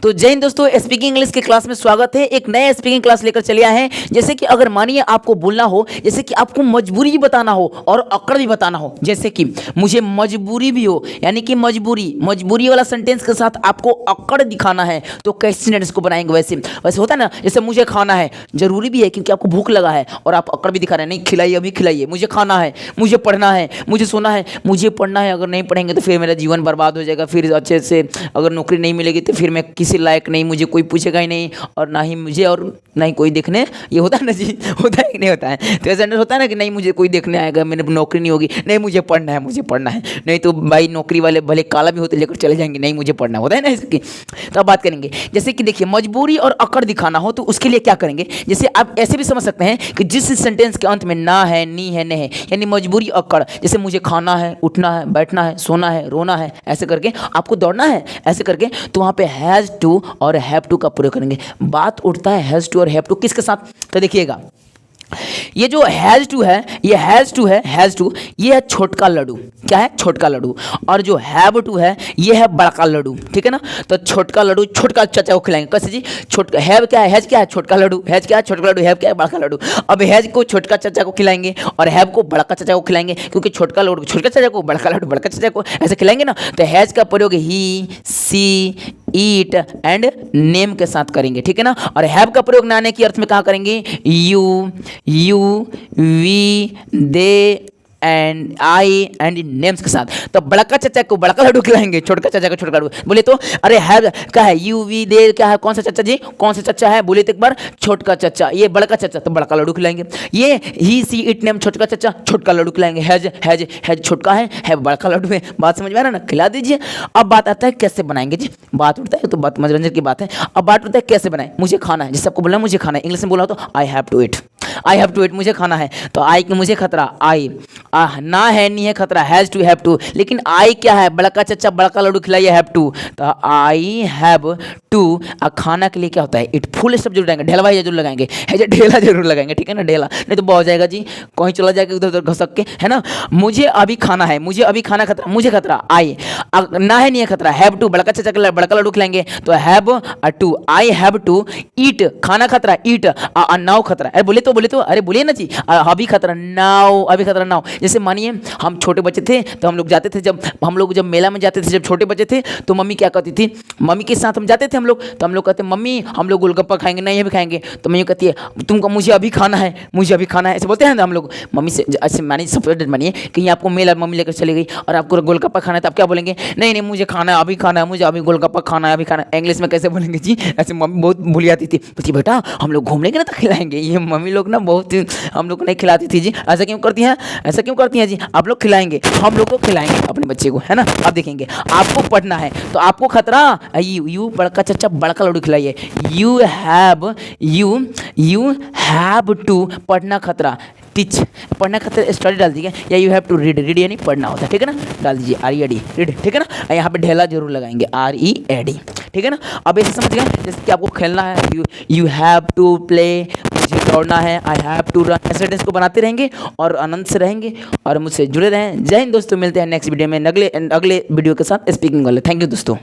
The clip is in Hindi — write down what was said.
तो जय हिंद दोस्तों, स्पीकिंग इंग्लिश की क्लास में स्वागत है। एक नया स्पीकिंग क्लास लेकर चले आए हैं। जैसे कि अगर मानिए आपको बोलना हो, जैसे कि आपको मजबूरी भी बताना हो और अकड़ भी बताना हो, जैसे कि मुझे मजबूरी भी हो, यानी कि मजबूरी वाला सेंटेंस के साथ आपको अकड़ दिखाना है, तो कैसे सेंटेंस को बनाएंगे? वैसे वैसे होता है ना, जैसे मुझे खाना है, जरूरी भी है क्योंकि आपको भूख लगा है और आप अकड़ भी दिखा रहे हैं, नहीं खिलाइए, अभी खिलाइए, मुझे खाना है, मुझे पढ़ना है, मुझे सोना है, मुझे पढ़ना है। अगर नहीं पढ़ेंगे तो फिर मेरा जीवन बर्बाद हो जाएगा, फिर अच्छे से अगर नौकरी नहीं मिलेगी तो फिर मैं किसी लायक नहीं, मुझे कोई पूछेगा ही नहीं, और ना ही मुझे और ना ही कोई देखने, ये होता है ना जी, होता है कि नहीं होता है? तो ऐसा होता है ना कि नहीं मुझे कोई देखने आएगा, मेरे नौकरी नहीं होगी, नहीं मुझे पढ़ना है, मुझे पढ़ना है, नहीं तो भाई नौकरी वाले भले काला भी होते लेकर चले जाएंगे, नहीं मुझे पढ़ना होता है ना इसकी। तो अब बात करेंगे, जैसे कि देखिए मजबूरी और अकड़ दिखाना हो तो उसके लिए क्या करेंगे? जैसे आप ऐसे भी समझ सकते हैं कि जिस सेंटेंस के अंत में ना है, नी है, ने है, यानी मजबूरी अकड़, जैसे मुझे खाना है, उठना है, बैठना है, सोना है, रोना है, ऐसे करके आपको दौड़ना है, ऐसे करके, तो वहाँ पे हैज़ टू और हैव टू का प्रयोग करेंगे। बात उठता है हैज़ टू और हैव टू किसके साथ? तो देखिएगा, ये जो हैज़ टू है, ये हैज़ टू ये है छोटका लड्डू। क्या है? छोटका लड्डू। और जो हैव टू है ये है बड़का लड्डू, ठीक है ना? तो छोटका लड्डू छोटका चाचा को खिलाएंगे। कैसे जी? छोटका हैव क्या है? हैज क्या है? छोटका लड्डू। हैज क्या है? छोटका लड्डू। हैव क्या है? बड़का लड्डू। अब हैज को छोटका चाचा को खिलाएंगे और हैव को बड़का चाचा को खिलाएंगे, क्योंकि छोटका लड्डू छोटका चाचा को, बड़का लड्डू बड़का चाचा को, ऐसे खिलाएंगे ना। तो हैज का प्रयोग ही, सी, ईट एंड नेम के साथ करेंगे, ठीक है ना? और हैव का प्रयोग नाने की अर्थ में कहाँ करेंगे? You, we, they and I and names के साथ। तो बड़का चाचा को बड़का लड्डू खिलाएंगे, छोटका चाचा को छोटका लड्डू। बोले तो अरे हैव क्या है? यू, वी, दे क्या है? कौन सा चाचा जी? कौन सा चाचा है? बोले तो एक बार छोटका चाचा। ये बड़का चाचा तो बड़का लड्डू खिलाएंगे। ये ही, सी, इट, नेम छोटका चाचा, छोटका लड्डू खिलाएंगे। हैज छोटका है बड़का लड्डू है। बात समझ में आ रहा है ना? खिला दीजिए। अब बात आता है कैसे बनाएंगे जी। बात उठता है तो बात मनोरंजन की बात है। अब बात उठता है कैसे बनाए? मुझे खाना है, जैसे आपको बोलना मुझे खाना है, इंग्लिश में बोला तो I have to it, I have to it, मुझे खाना है। तो आई कि मुझे खतरा, आई ना है, नहीं है खतरा, हैज़ टू, हैव टू। लेकिन आई क्या है? बड़का चच्चा बड़का लड्डू खिलाइए, हैव टू। तो आई हैव टू। खाना के लिए क्या होता है? इट, फुल स्टॉप जरूर लगाएंगे, ढेला जरूर लगाएंगे, है ढेला जरूर लगाएंगे, ठीक है ना? ढेला नहीं तो बहुत हो जाएगा जी, कहीं चला जाएगा उधर उधर घसक के, है ना? मुझे अभी खाना है, मुझे अभी खाना खतरा, मुझे खतरा, आई ना है, नहीं है खतरा, हैव टू, बड़का चच्चा बड़का लड्डू खिलाएंगे, तो have to, I have to eat, खाना खतरा, ईट, नाउ खतरा। अरे बोले तो अरे बोलिए ना जी, अभी खतरा, नाउ, अभी खतरा, नाउ। जैसे मानिए हम छोटे बच्चे थे तो हम लोग जाते थे, जब हम लोग जब मेला में जाते थे, जब छोटे बच्चे थे तो मम्मी क्या कहती थी, मम्मी के साथ हम जाते थे हम लोग, तो हम लोग कहते मम्मी हम लोग गोलगप्पा खाएंगे, नहीं अभी खाएंगे, तो मम्मी कहती है तुमको मुझे अभी खाना है, मुझे अभी खाना है, ऐसे बोलते हैं ना हम लोग मम्मी से। ऐसे मानिए सपोज मानिए कहीं आपको मेला मम्मी लेकर चली गई और आपको गोलगप्पा खाना है, तो आप क्या बोलेंगे? नहीं नहीं मुझे खाना है, अभी खाना है, मुझे अभी गोलगप्पा खाना है, अभी खाना है। इंग्लिश में कैसे बोलेंगे जी? ऐसे मम्मी बहुत भूल जाती थी, बोलती बेटा हम लोग घूमने के ना तो खिलाएंगे। ये मम्मी लोग ना बहुत हम लोग को नहीं खिलाती थी जी। ऐसा क्यों करती हैं? ऐसा क्यों करती हैं जी? आप लोग खिलाएंगे, हम लोग को खिलाएंगे अपने बच्चे को, है ना? अब देखेंगे आपको पढ़ना है तो आपको खतरा, यू बड़का चच्चा बड़का लड्डू खिलाइए, यू हैव टू, पढ़ना खतरा, टीच, पढ़ना खतरा, स्टडी डाल दीजिए, या you have to read, read यानी पढ़ना होता है, ठीक है ना? डाल दीजिए RED, रीड, ठीक है ना? यहाँ पे ढेला जरूर लगाएंगे, READ, ठीक है ना? अब ऐसे समझ गए, जैसे कि आपको खेलना है, यू हैव टू प्ले, मुझे दौड़ना है, आई हैव टू रन, ऐसे सेंटेंस को बनाते रहेंगे और आनंद से रहेंगे और मुझसे जुड़े रहें। जय हिंद दोस्तों, मिलते हैं नेक्स्ट वीडियो में अगले वीडियो के साथ स्पीकिंग वाले। थैंक यू दोस्तों।